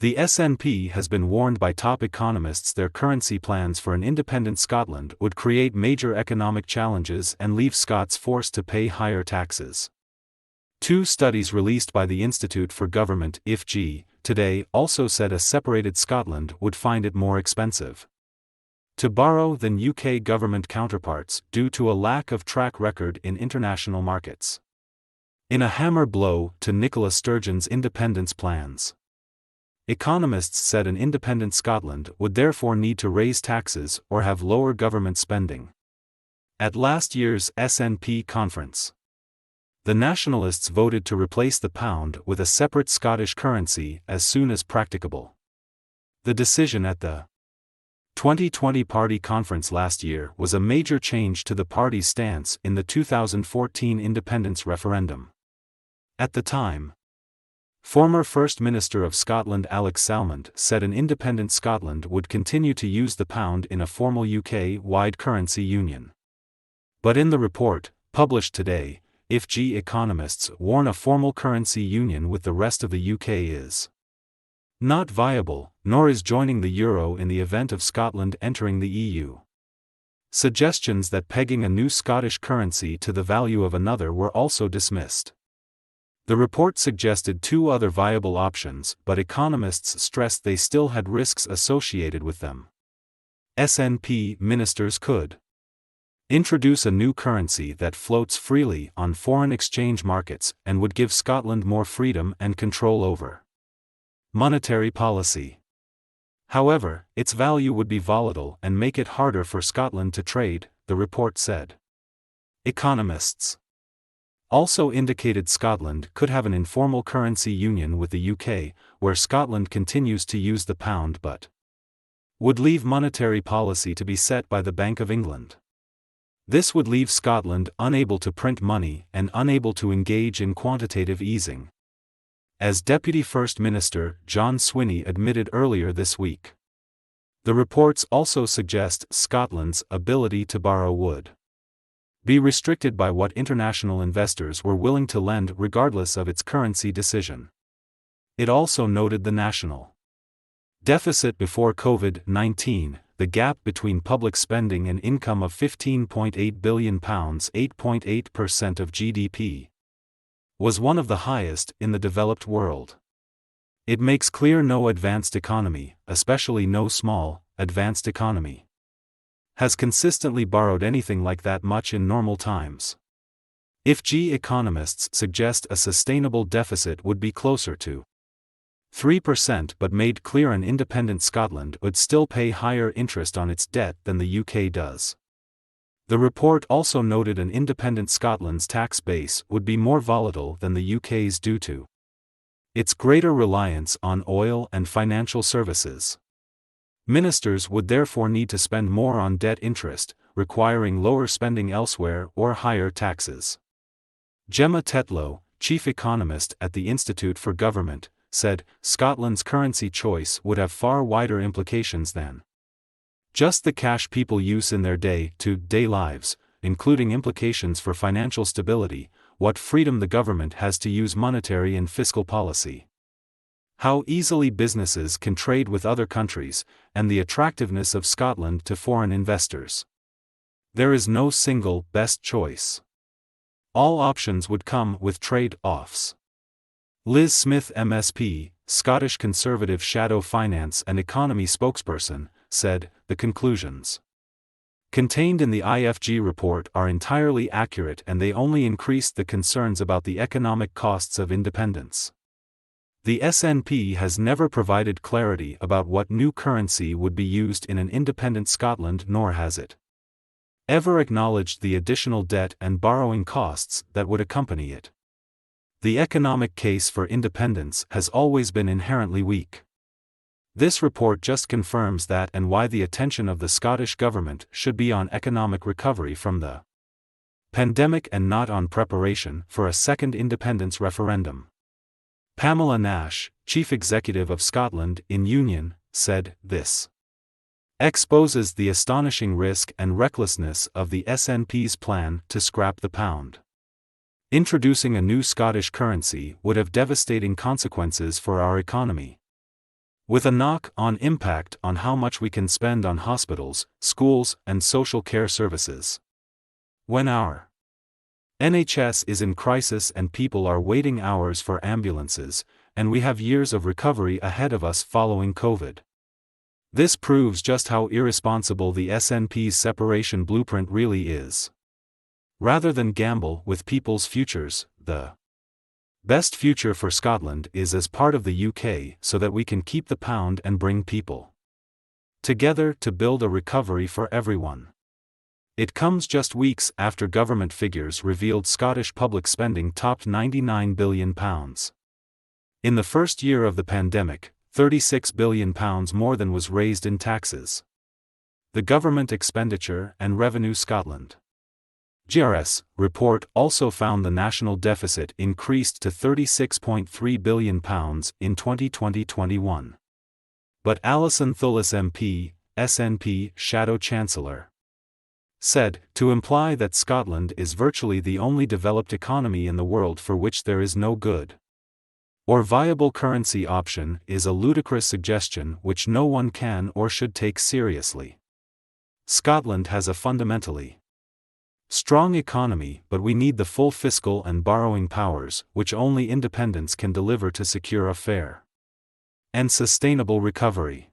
The SNP has been warned by top economists their currency plans for an independent Scotland would create major economic challenges and leave Scots forced to pay higher taxes. Two studies released by the Institute for Government (IFG) today also said a separated Scotland would find it more expensive to borrow than UK government counterparts due to a lack of track record in international markets. In a hammer blow to Nicola Sturgeon's independence plans, economists said an independent Scotland would therefore need to raise taxes or have lower government spending. At last year's SNP conference, the nationalists voted to replace the pound with a separate Scottish currency as soon as practicable. The decision at the 2020 party conference last year was a major change to the party's stance in the 2014 independence referendum. At the time, former First Minister of Scotland Alex Salmond said an independent Scotland would continue to use the pound in a formal UK-wide currency union. But in the report, published today, IFG economists warn a formal currency union with the rest of the UK is not viable, nor is joining the euro in the event of Scotland entering the EU. Suggestions that pegging a new Scottish currency to the value of another were also dismissed. The report suggested two other viable options, but economists stressed they still had risks associated with them. SNP ministers could introduce a new currency that floats freely on foreign exchange markets and would give Scotland more freedom and control over monetary policy. However, its value would be volatile and make it harder for Scotland to trade, the report said. Economists also indicated Scotland could have an informal currency union with the UK, where Scotland continues to use the pound but would leave monetary policy to be set by the Bank of England. This would leave Scotland unable to print money and unable to engage in quantitative easing, as Deputy First Minister John Swinney admitted earlier this week. The reports also suggest Scotland's ability to borrow would be restricted by what international investors were willing to lend regardless of its currency decision. It also noted the national deficit before COVID-19, the gap between public spending and income of £15.8 billion, 8.8% of GDP, was one of the highest in the developed world. It makes clear no advanced economy, especially no small, advanced economy, has consistently borrowed anything like that much in normal times. IFG economists suggest a sustainable deficit would be closer to 3%, but made clear an independent Scotland would still pay higher interest on its debt than the UK does. The report also noted an independent Scotland's tax base would be more volatile than the UK's due to its greater reliance on oil and financial services. Ministers would therefore need to spend more on debt interest, requiring lower spending elsewhere or higher taxes. Gemma Tetlow, chief economist at the Institute for Government, said Scotland's currency choice would have far wider implications than just the cash people use in their day-to-day lives, including implications for financial stability, what freedom the government has to use monetary and fiscal policy, how easily businesses can trade with other countries, and the attractiveness of Scotland to foreign investors. There is no single best choice. All options would come with trade-offs. Liz Smith MSP, Scottish Conservative shadow finance and economy spokesperson, said, the conclusions contained in the IFG report are entirely accurate and they only increased the concerns about the economic costs of independence. The SNP has never provided clarity about what new currency would be used in an independent Scotland, nor has it ever acknowledged the additional debt and borrowing costs that would accompany it. The economic case for independence has always been inherently weak. This report just confirms that and why the attention of the Scottish government should be on economic recovery from the pandemic and not on preparation for a second independence referendum. Pamela Nash, chief executive of Scotland in Union, said, this exposes the astonishing risk and recklessness of the SNP's plan to scrap the pound. Introducing a new Scottish currency would have devastating consequences for our economy. with a knock-on impact on how much we can spend on hospitals, schools, and social care services. When our NHS is in crisis and people are waiting hours for ambulances, and we have years of recovery ahead of us following COVID. This proves just how irresponsible the SNP's separation blueprint really is. Rather than gamble with people's futures, the best future for Scotland is as part of the UK so that we can keep the pound and bring people together to build a recovery for everyone. It comes just weeks after government figures revealed Scottish public spending topped £99 billion. In the first year of the pandemic, £36 billion more than was raised in taxes. The Government Expenditure and Revenue Scotland GRS report also found the national deficit increased to £36.3 billion in 2020-21. But Alison Thullis MP, SNP Shadow Chancellor, said, to imply that Scotland is virtually the only developed economy in the world for which there is no good or viable currency option is a ludicrous suggestion which no one can or should take seriously. Scotland has a fundamentally strong economy, but we need the full fiscal and borrowing powers, which only independence can deliver to secure a fair and sustainable recovery.